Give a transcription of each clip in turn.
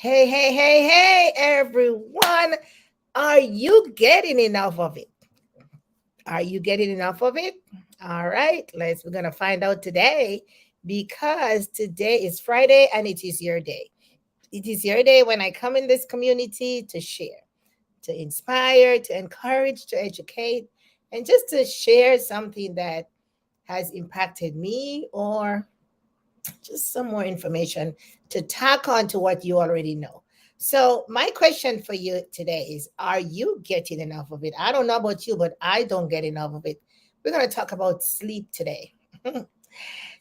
Hey, hey, hey, hey, everyone. Are you getting enough of it? Are you getting enough of it? All right, we're going to find out today because today is Friday and it is your day. It is your day when I come in this community to share, to inspire, to encourage, to educate, and just to share something that has impacted me or just some more information to tack on to what you already know. So, my question for you today is: are you getting enough of it? I don't know about you, but I don't get enough of it. We're going to talk about sleep today.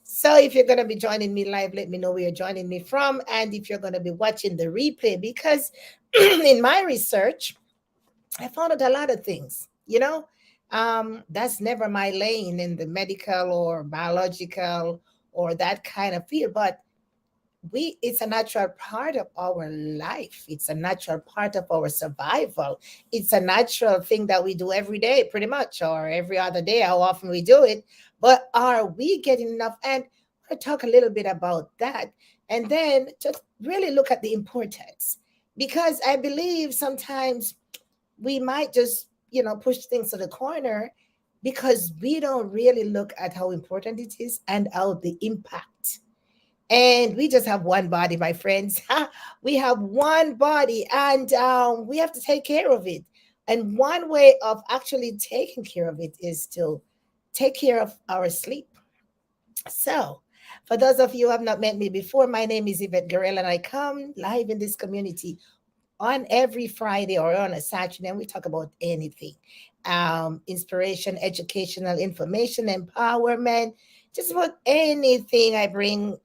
So, if you're going to be joining me live, let me know where you're joining me from. And if you're going to be watching the replay, because in my research, I found out a lot of things, that's never my lane in the medical or biological or that kind of field. But it's a natural part of our life. It's a natural part of our survival. It's a natural thing that we do every day, pretty much, or every other day, how often we do it. But are we getting enough? And I'll talk a little bit about that. And then just really look at the importance. Because I believe sometimes we might just, push things to the corner because we don't really look at how important it is and how the impact, and we just have one body, my friends. We have one body, and we have to take care of it. And one way of actually taking care of it is to take care of our sleep. So, for those of you who have not met me before, my name is Yvette Guerrero, and I come live in this community on every Friday or on a Saturday, and we talk about anything, inspiration, educational information, empowerment, just about anything I bring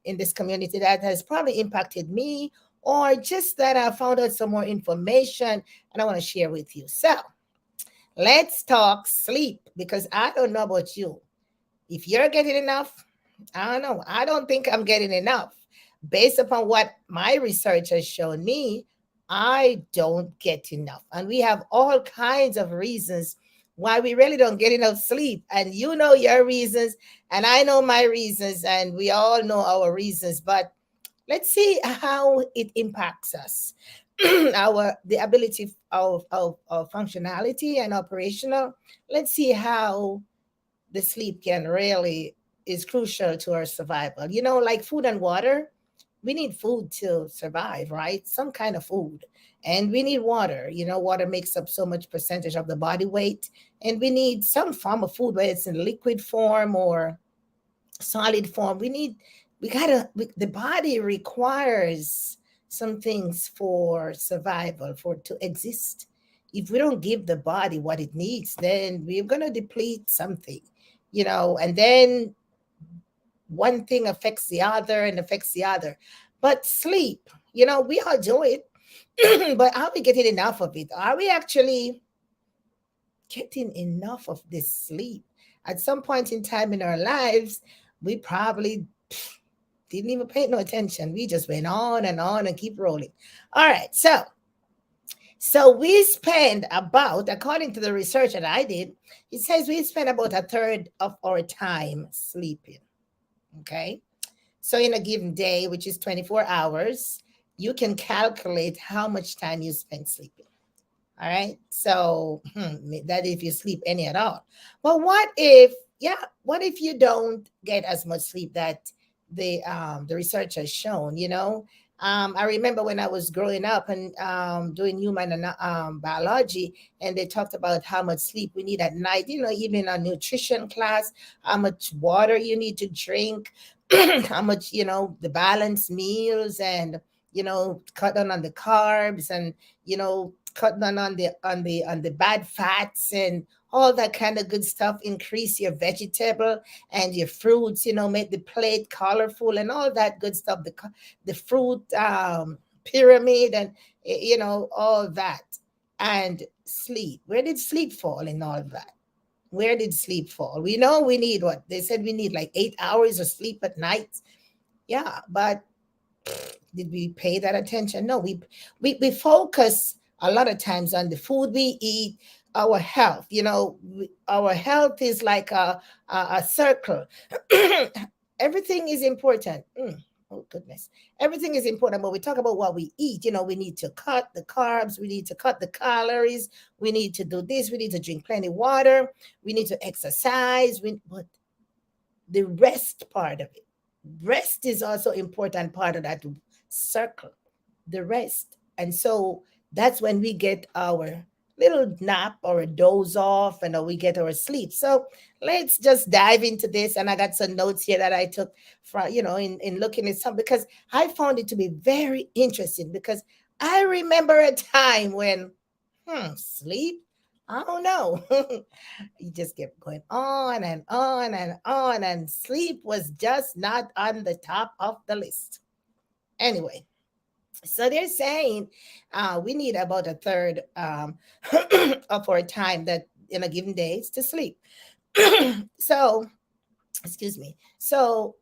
in this community that has probably impacted me or just that I found out some more information and I want to share with you. So let's talk sleep because I don't know about you. If you're getting enough, I don't know. I don't think I'm getting enough. Based upon what my research has shown me, I don't get enough. And we have all kinds of reasons why we really don't get enough sleep. And you know your reasons, and I know my reasons, and we all know our reasons. But let's see how it impacts us. The ability of functionality and operational. Let's see how the sleep can really is crucial to our survival. Like food and water, we need food to survive, right? Some kind of food. And we need water. Water makes up so much percentage of the body weight. And we need some form of food, whether it's in liquid form or solid form. The body requires some things for survival, for to exist. If we don't give the body what it needs, then we're going to deplete something, and then one thing affects the other and affects the other. But sleep, we all do it, but are we getting enough of it? Are we actually getting enough of this sleep? At some point in time in our lives, we probably didn't even pay no attention. We just went on and keep rolling. All right, so we spend about, according to the research that I did, it says we spend about a third of our time sleeping. Okay. So in a given day, which is 24 hours, you can calculate how much time you spend sleeping. All right. So that if you sleep any at all. But what if you don't get as much sleep that the research has shown, I remember when I was growing up and doing human biology, and they talked about how much sleep we need at night, even in a nutrition class, how much water you need to drink, how much, the balanced meals and, cut down on the carbs and, cut down on the bad fats and all that kind of good stuff. Increase your vegetable and your fruits, make the plate colorful and all that good stuff. The fruit pyramid and all that. And sleep. Where did sleep fall in all that? Where did sleep fall? We know we need what they said we need like 8 hours of sleep at night. Yeah, but did we pay that attention? No, we focus a lot of times on the food we eat, our health. Our health is like a circle. Everything is important. Oh goodness. Everything is important, but we talk about what we eat. We need to cut the carbs, we need to cut the calories, we need to do this, we need to drink plenty water, we need to exercise. But the rest part of it, rest is also important part of that circle, the rest. And so that's when we get our little nap or a doze off, and we get our sleep. So let's just dive into this. And I got some notes here that I took from, in looking at some, because I found it to be very interesting, because I remember a time when sleep, I don't know. You just kept going on and on and on, and sleep was just not on the top of the list. Anyway, so they're saying we need about a third of our time that in a given day is to sleep. So, excuse me. So,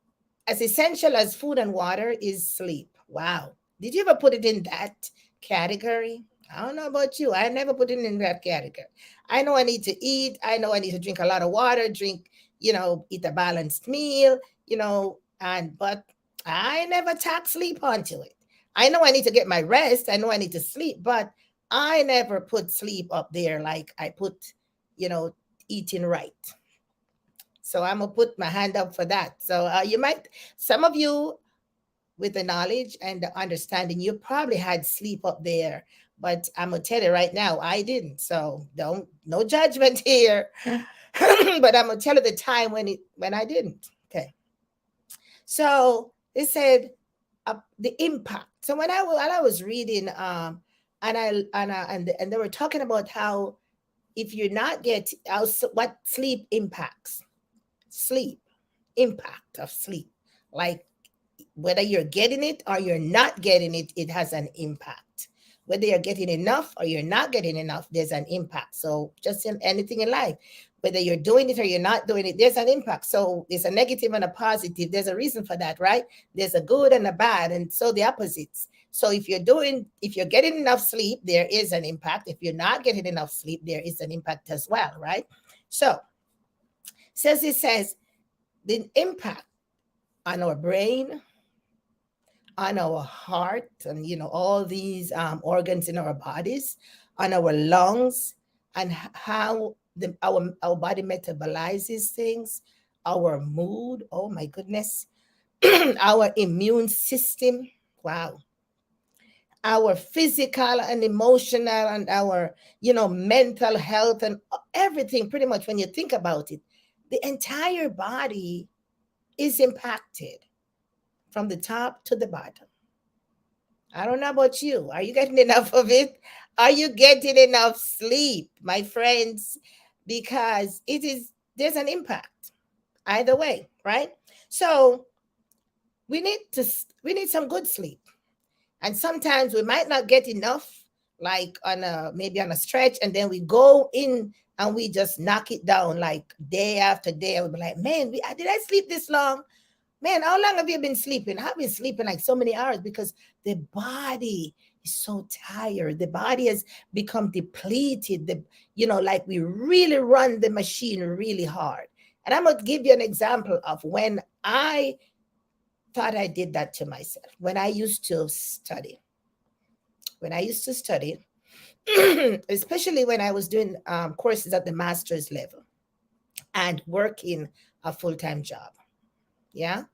as essential as food and water is sleep. Wow. Did you ever put it in that category? I don't know about you. I never put it in that category. I know I need to eat. I know I need to drink a lot of water, eat a balanced meal, and but I never tack sleep onto it. I know I need to get my rest. I know I need to sleep, but I never put sleep up there like I put, you know, eating right. So I'm gonna put my hand up for that. So some of you with the knowledge and the understanding, you probably had sleep up there. But I'm gonna tell you right now, I didn't. So don't no judgment here. But I'm gonna tell you the time when I didn't. Okay. So they said the impact. So while I was reading, and they were talking about how if you're not getting what sleep impacts, sleep impact of sleep, like whether you're getting it or you're not getting it, it has an impact. Whether you're getting enough or you're not getting enough, there's an impact. So just in anything in life, whether you're doing it or you're not doing it, there's an impact. So there's a negative and a positive. There's a reason for that, right? There's a good and a bad, and so the opposites. So if you're getting enough sleep, there is an impact. If you're not getting enough sleep, there is an impact as well, right? So it says the impact on our brain, on our heart, and all these organs in our bodies, on our lungs, and how our body metabolizes things, our mood, oh my goodness, our immune system, wow, our physical and emotional, and our mental health, and everything. Pretty much, when you think about it, the entire body is impacted from the top to the bottom. I don't know about you. Are you getting enough of it? Are you getting enough sleep, my friends? Because there's an impact either way, right? So we need some good sleep. And sometimes we might not get enough, like maybe on a stretch, and then we go in and we just knock it down like day after day. We'll be like, man, did I sleep this long? Man, how long have you been sleeping? I've been sleeping like so many hours, because the body is so tired. The body has become depleted. Like we really run the machine really hard. And I'm going to give you an example of when I thought I did that to myself. When I used to study, especially when I was doing courses at the master's level and working a full-time job. Yeah.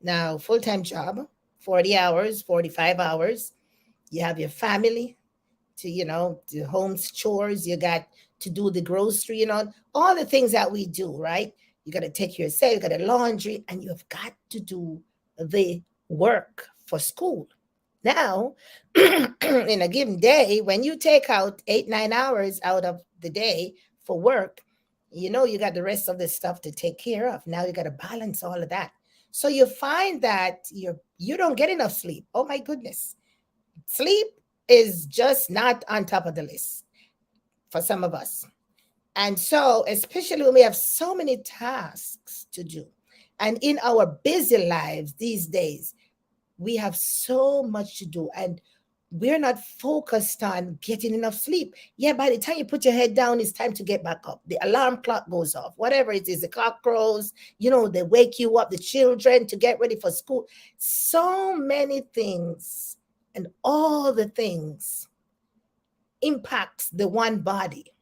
Now, full-time job, 40 hours, 45 hours. You have your family to, the home's chores. You got to do the grocery, all the things that we do, right? You got to take care of yourself, you got to laundry, and you've got to do the work for school. Now, in a given day, when you take out 8-9 hours out of the day for work, you got the rest of the stuff to take care of. Now you got to balance all of that. So you find that you don't get enough sleep. Oh my goodness. Sleep is just not on top of the list for some of us. And so, especially when we have so many tasks to do. And in our busy lives these days, we have so much to do. And we're not focused on getting enough sleep. Yeah, by the time you put your head down, it's time to get back up. The alarm clock goes off, whatever it is, the clock crows, they wake you up, the children to get ready for school. So many things, and all the things impacts the one body.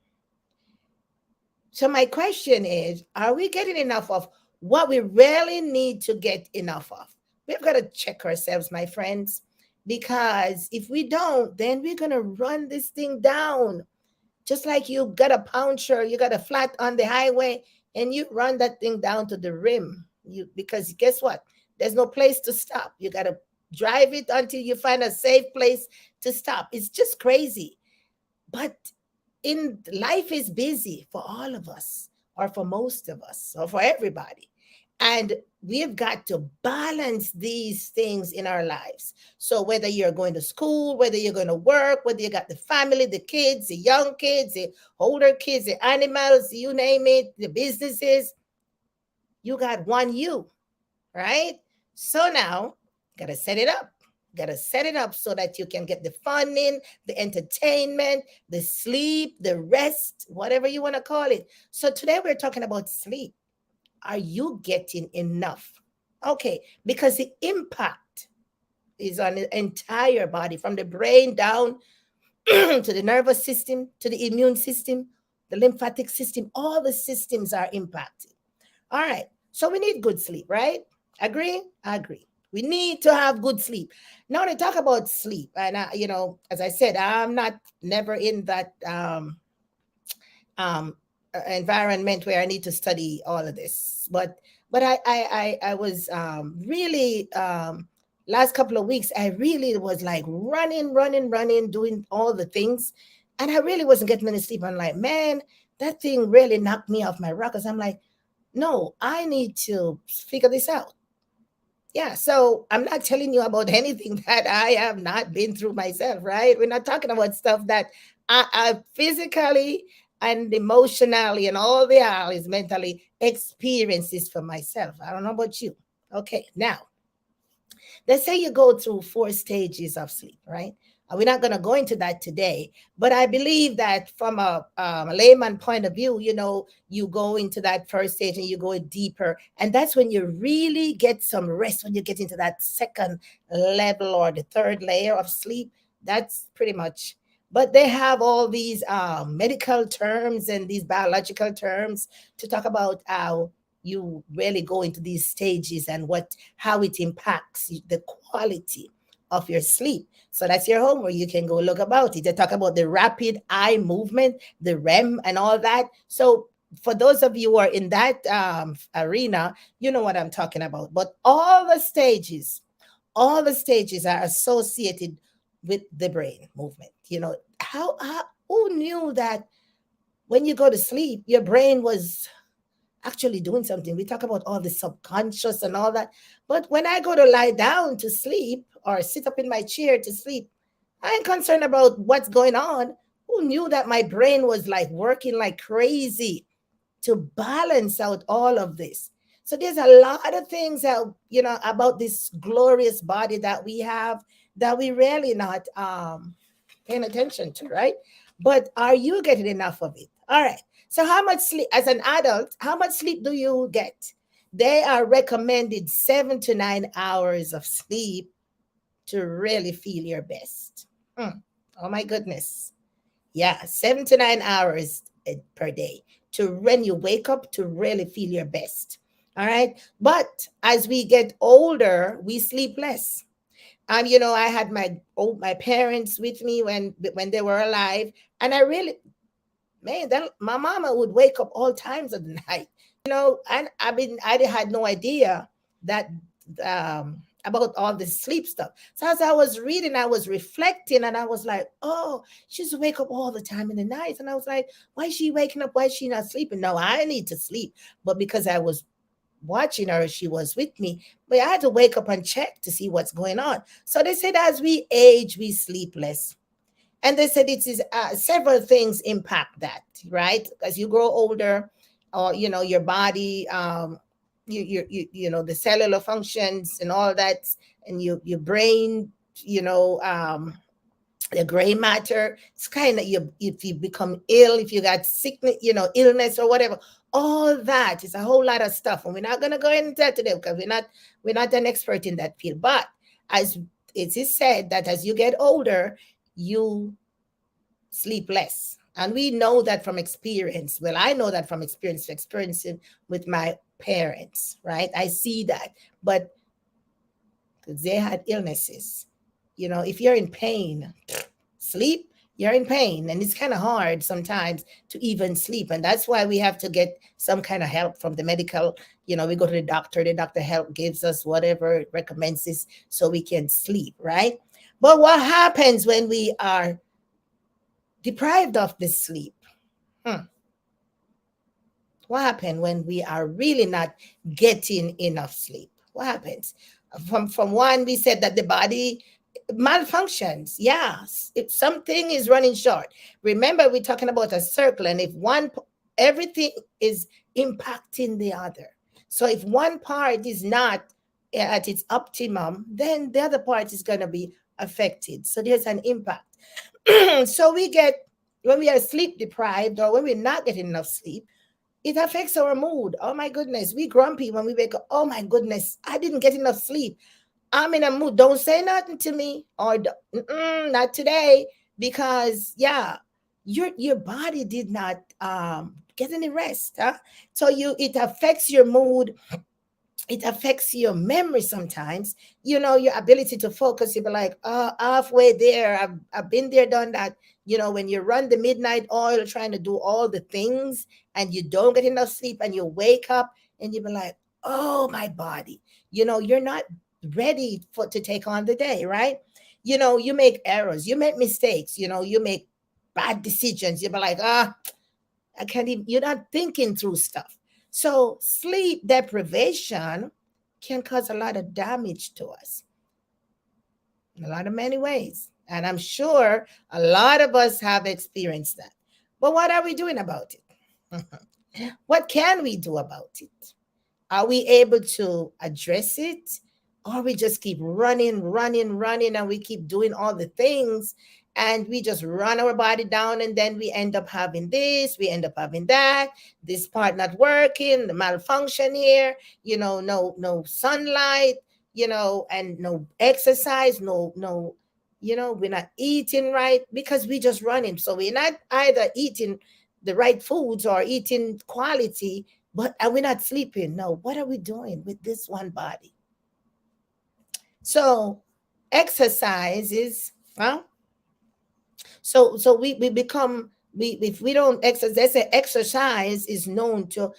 So my question is, are we getting enough of what we really need to get enough of? We've got to check ourselves, my friends, because if we don't, then we're going to run this thing down. Just like you got a puncture, you got a flat on the highway, and you run that thing down to the rim. Because guess what? There's no place to stop. You got to drive it until you find a safe place to stop. It's just crazy. But in life is busy for all of us, or for most of us, or for everybody. And we've got to balance these things in our lives. So whether you're going to school, whether you're going to work, whether you got the family, the kids, the young kids, the older kids, the animals, you name it, the businesses, you got one you, right? So now, got to set it up. Got to set it up so that you can get the fun in, the entertainment, the sleep, the rest, whatever you want to call it. So today we're talking about sleep. Are you getting enough? Okay, because the impact is on the entire body, from the brain down to the nervous system, to the immune system, the lymphatic system. All the systems are impacted. All right, so we need good sleep, right? Agree? Agree. We need to have good sleep. Now, to talk about sleep, and as I said, I'm not never in that um, environment where I need to study all of this. But I was really last couple of weeks I really was like running, doing all the things, and I really wasn't getting any sleep. I'm like, man, that thing really knocked me off my rockers. I'm like, no, I need to figure this out. Yeah, so I'm not telling you about anything that I have not been through myself, right? We're not talking about stuff that I physically and emotionally and all the hours mentally experienced this for myself. I don't know about you. Okay, now let's say you go through 4 stages of sleep, right? We're not going to go into that today, but I believe that from a layman point of view, you go into that first stage and you go deeper. And that's when you really get some rest, when you get into that second level or the third layer of sleep. That's pretty much. But they have all these medical terms and these biological terms to talk about how you really go into these stages and how it impacts the quality of your sleep. So that's your homework. You can go look about it. They talk about the rapid eye movement, the REM, and all that. So for those of you who are in that arena, you know what I'm talking about. But all the stages are associated with the brain movement. How who knew that when you go to sleep, your brain was actually doing something? We talk about all the subconscious and all that. But when I go to lie down to sleep or sit up in my chair to sleep, I ain't concerned about what's going on. Who knew that my brain was like working like crazy to balance out all of this? So there's a lot of things that, about this glorious body that we have that we really not paying attention to, right? But are you getting enough of it? All right. So, how much sleep, as an adult, how much sleep do you get? They are recommended 7 to 9 hours of sleep to really feel your best. Oh, my goodness. Yeah, 7 to 9 hours per day to when you wake up to really feel your best. All right. But as we get older, we sleep less. I had my parents with me when they were alive, and I really, man, then my mama would wake up all times of the night, and I had no idea that about all this sleep stuff. So as I was reading, I was reflecting, and I was like, oh, she used to wake up all the time in the night. And I was like, why is she waking up? Why is she not sleeping? No, I need to sleep. But because I was watching her, she was with me, but I had to wake up and check to see what's going on. So they said as we age, we sleep less. And they said it is several things impact that, right? As you grow older, or your body, the cellular functions and all that, and your brain, you know, um, the gray matter. It's kind of you, if you become ill, if you got sickness, illness or whatever, all that is a whole lot of stuff. And we're not gonna go into that today because we're not an expert in that field. But as it is said that as you get older, you sleep less. And we know that from experience. Well, I know that from experiencing with my parents, right? I see that. But they had illnesses. If you're in pain, sleep, you're in pain. And it's kind of hard sometimes to even sleep. And that's why we have to get some kind of help from the medical. We go to the doctor help gives us whatever recommends this so we can sleep, right? But what happens when we are deprived of this sleep? Hmm. What happens when we are really not getting enough sleep? What happens? From one, we said that the body malfunctions. Yes, if something is running short. Remember, we're talking about a circle, and if everything is impacting the other. So if one part is not at its optimum, then the other part is going to be affected. So there's an impact. So when we are sleep deprived or when we're not getting enough sleep, it affects our mood. Oh my goodness, we grumpy when we wake up. Oh my goodness, I didn't get enough sleep. I'm in a mood. Don't say nothing to me, or not today, because yeah, your body did not get any rest. Huh? So it affects your mood. It affects your memory sometimes. Your ability to focus. You'll be like, oh, halfway there. I've been there, done that. When you run the midnight oil, trying to do all the things, and you don't get enough sleep, and you wake up, and you be like, oh, my body. You're not ready to take on the day, right? You make errors, you make mistakes, you make bad decisions. You be like, I can't even, you're not thinking through stuff. So sleep deprivation can cause a lot of damage to us in a lot of many ways. And I'm sure a lot of us have experienced that. But what are we doing about it? What can we do about it? Are we able to address it? Or we just keep running, running, running, and we keep doing all the things and we just run our body down, and then we end up having this, we end up having that, this part not working, the malfunction here, no sunlight, and no exercise, we're not eating right because we just running. So we're not either eating the right foods or eating quality, but are we not sleeping? No. What are we doing with this one body? So exercise is, well, so we become, we if we don't exercise, they say exercise is known to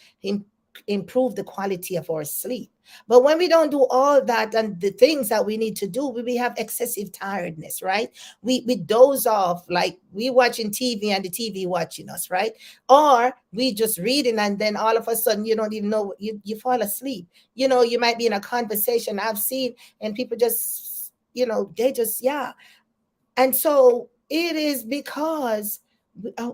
improve the quality of our sleep. But when we don't do all that and the things that we need to do, we have excessive tiredness, right? We doze off, like we watching TV and the TV watching us, right? Or we just reading and then all of a sudden you don't even know, you fall asleep. You might be in a conversation I've seen, and people just, they just, yeah. And so it is because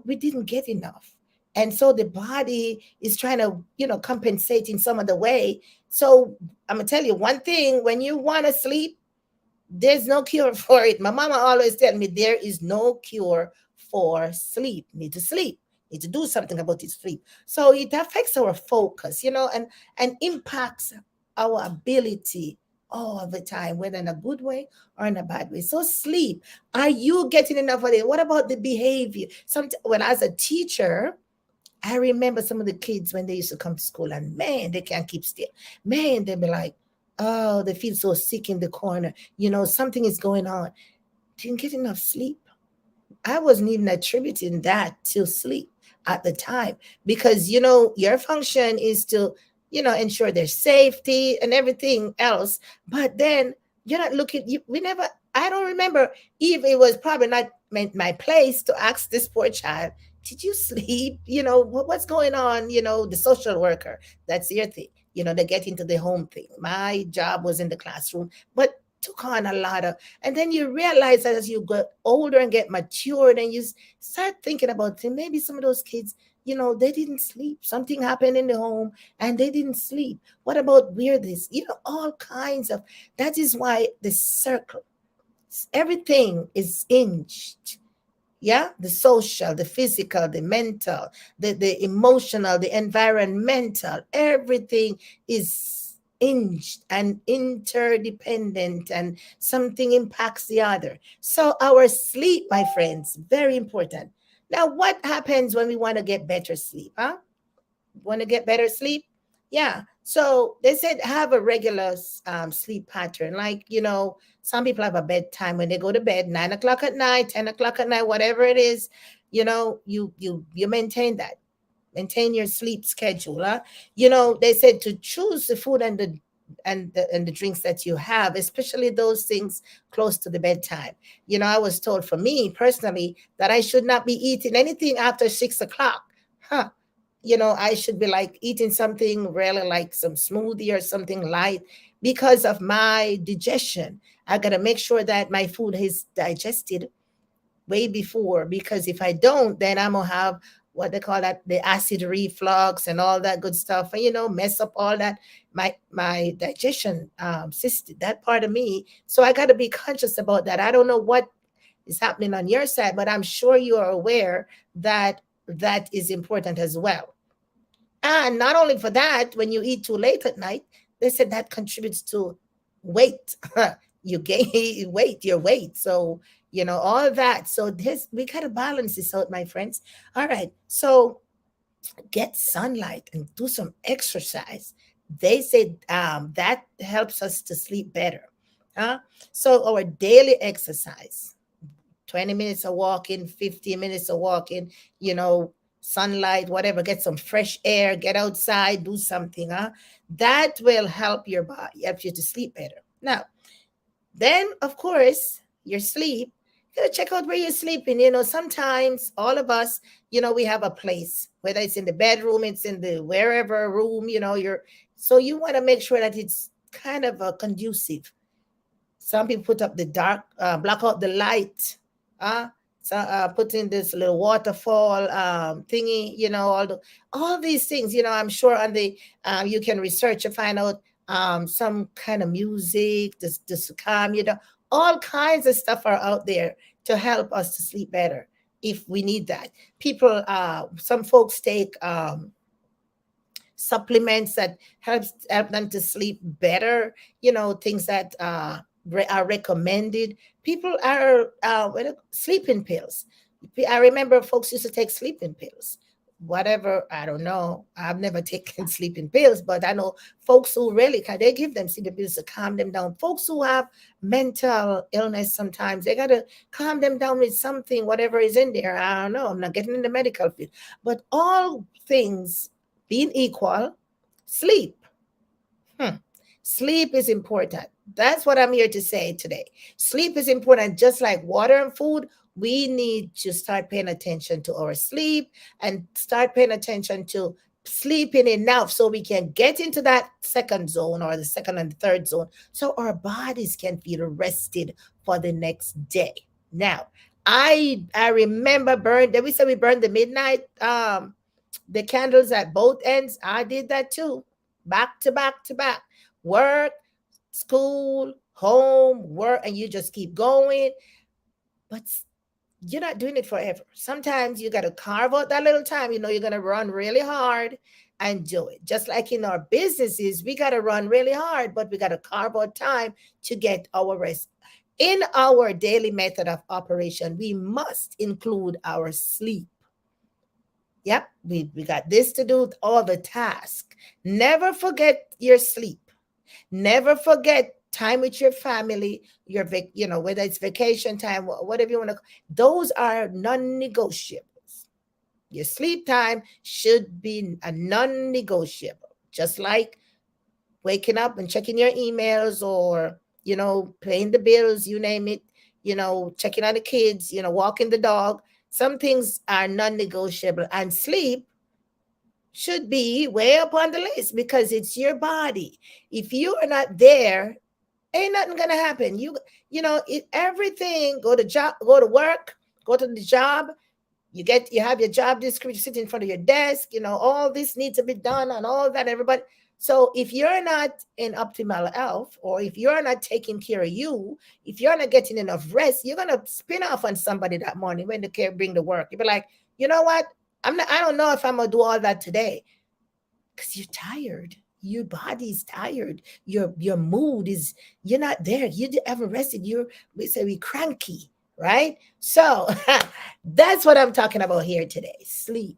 we didn't get enough. And so the body is trying to, compensate in some other way. So I'm going to tell you one thing: when you want to sleep, there's no cure for it. My mama always tell me there is no cure for sleep. Need to sleep. Need to do something about this sleep. So it affects our focus, and impacts our ability all the time, whether in a good way or in a bad way. So sleep. Are you getting enough of it? What about the behavior? When as a teacher, I remember some of the kids when they used to come to school, and man, they can't keep still. Man, they'd be like, oh, they feel so sick in the corner. Something is going on. Didn't get enough sleep. I wasn't even attributing that to sleep at the time, because your function is to ensure their safety and everything else. But then you're not looking. We never. I don't remember if it was probably not my place to ask this poor child, did you sleep? What's going on? The social worker, that's your thing. They get into the home thing. My job was in the classroom, but took on a lot of, and then you realize that as you get older and get matured, and you start thinking about maybe some of those kids, they didn't sleep. Something happened in the home and they didn't sleep. What about weirdness? All kinds of, that is why the circle, Everything is inged. Yeah, the social, the physical, the mental, the emotional, the environmental, everything is inged and interdependent, and something impacts the other. So our sleep, my friends, very important. Now, what happens when we want to get better sleep? Huh? Want to get better sleep? Yeah. So they said have a regular sleep pattern. Like, some people have a bedtime when they go to bed, 9 o'clock at night, 10 o'clock at night, whatever it is. You maintain that. Maintain your sleep schedule. Huh? They said to choose the food and the drinks that you have, especially those things close to the bedtime. I was told for me personally that I should not be eating anything after 6 o'clock. Huh? I should be like eating something really like some smoothie or something light because of my digestion. I got to make sure that my food is digested way before, because if I don't, then I'm going to have what they call that, the acid reflux and all that good stuff, and mess up all that, my digestion system, that part of me. So I got to be conscious about that. I don't know what is happening on your side, but I'm sure you are aware that that is important as well. And not only for that, when you eat too late at night, they said that contributes to weight. You gain weight, your weight. So, all of that. So this, we gotta balance this out, my friends. All right. So get sunlight and do some exercise. They say that helps us to sleep better. Huh? So our daily exercise, 20 minutes of walking, 15 minutes of walking, you know, sunlight, whatever, get some fresh air, get outside, do something, huh? That will help your body, help you to sleep better. Now, then, of course, your sleep, you gotta check out where you're sleeping. Sometimes all of us, we have a place, whether it's in the bedroom, it's in the wherever room, so you want to make sure that it's kind of conducive. Some people put up the dark, block out the light, uh, so, put in this little waterfall thingy, all these things. I'm sure on the you can research and find out some kind of music, just to calm you down. All kinds of stuff are out there to help us to sleep better if we need that. Some folks take supplements that help them to sleep better. Things that are recommended. People are sleeping pills. I remember folks used to take sleeping pills. Whatever, I don't know. I've never taken sleeping pills, but I know folks who really can. They give them sleeping pills to calm them down. Folks who have mental illness, sometimes they gotta calm them down with something, whatever is in there. I don't know. I'm not getting in the medical field, but all things being equal, sleep. Hmm. Sleep is important. That's what I'm here to say today. Sleep is important, just like water and food. We need to start paying attention to our sleep and start paying attention to sleeping enough so we can get into that second zone, or the second and third zone, so our bodies can feel rested for the next day. Now, I remember we said we burned the midnight the candles at both ends. I did that too. Back to back to back. Work, school, home, work, and you just keep going. But you're not doing it forever. Sometimes you got to carve out that little time. You're going to run really hard and do it. Just like in our businesses, we got to run really hard, but we got to carve out time to get our rest. In our daily method of operation, we must include our sleep. Yep, we got this to do, all the task. Never forget your sleep. Never forget time with your family, whether it's vacation time, whatever you want to. Those are non-negotiables. Your sleep time should be a non-negotiable. Just like waking up and checking your emails, or paying the bills, you name it, checking on the kids, walking the dog. Some things are non-negotiable, and sleep should be way up on the list because it's your body. If you are not there, ain't nothing gonna happen. Everything, go to job, go to work, go to the job. You have your job description, sit in front of your desk. All this needs to be done and all that. Everybody. So if you're not in optimal health, or if you're not taking care of you, if you're not getting enough rest, you're gonna spin off on somebody that morning when they can't bring the work. You'll be like, you know what? I don't know if I'm gonna do all that today. Because you're tired. Your body's tired. Your mood is, you're not there. You haven't rested. We say we cranky, right? So that's what I'm talking about here today. Sleep.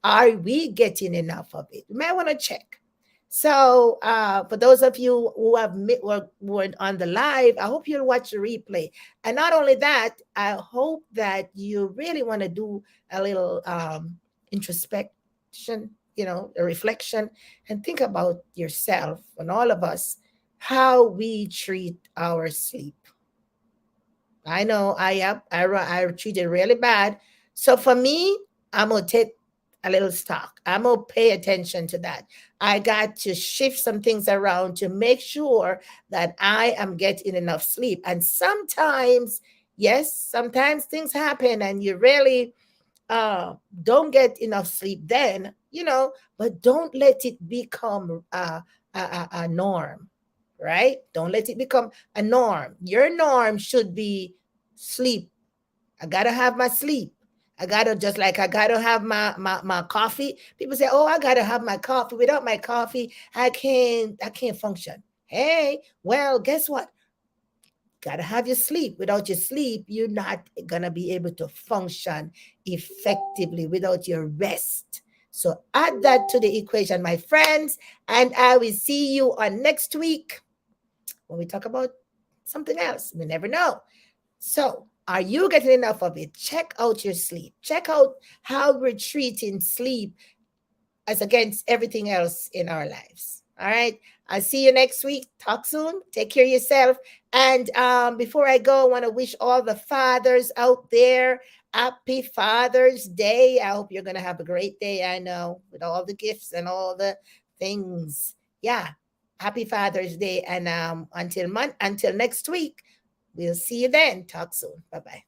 Are we getting enough of it? You might want to check. So for those of you who were on the live, I hope you'll watch the replay. And not only that, I hope that you really want to do a little introspection, a reflection, and think about yourself and all of us, how we treat our sleep. I know I treat it really bad. So for me, I'm gonna take a little stock. I'm gonna pay attention to that. I got to shift some things around to make sure that I am getting enough sleep. And sometimes, yes, sometimes things happen and you really don't get enough sleep then, but don't let it become a norm, right? Don't let it become a norm. Your norm should be sleep. I gotta have my sleep. I gotta have my coffee. People say, oh, I gotta have my coffee. Without my coffee, I can't function. Hey, well, guess what? Gotta have your sleep. Without your sleep, you're not gonna be able to function effectively without your rest. So add that to the equation, my friends, and I will see you on next week when we talk about something else. We never know. So, are you getting enough of it? Check out your sleep. Check out how we're treating sleep as against everything else in our lives. All right. I'll see you next week. Talk soon. Take care of yourself. And before I go, I want to wish all the fathers out there happy Father's Day. I hope you're going to have a great day. I know, with all the gifts and all the things. Yeah. Happy Father's Day. And until next week, we'll see you then. Talk soon. Bye bye.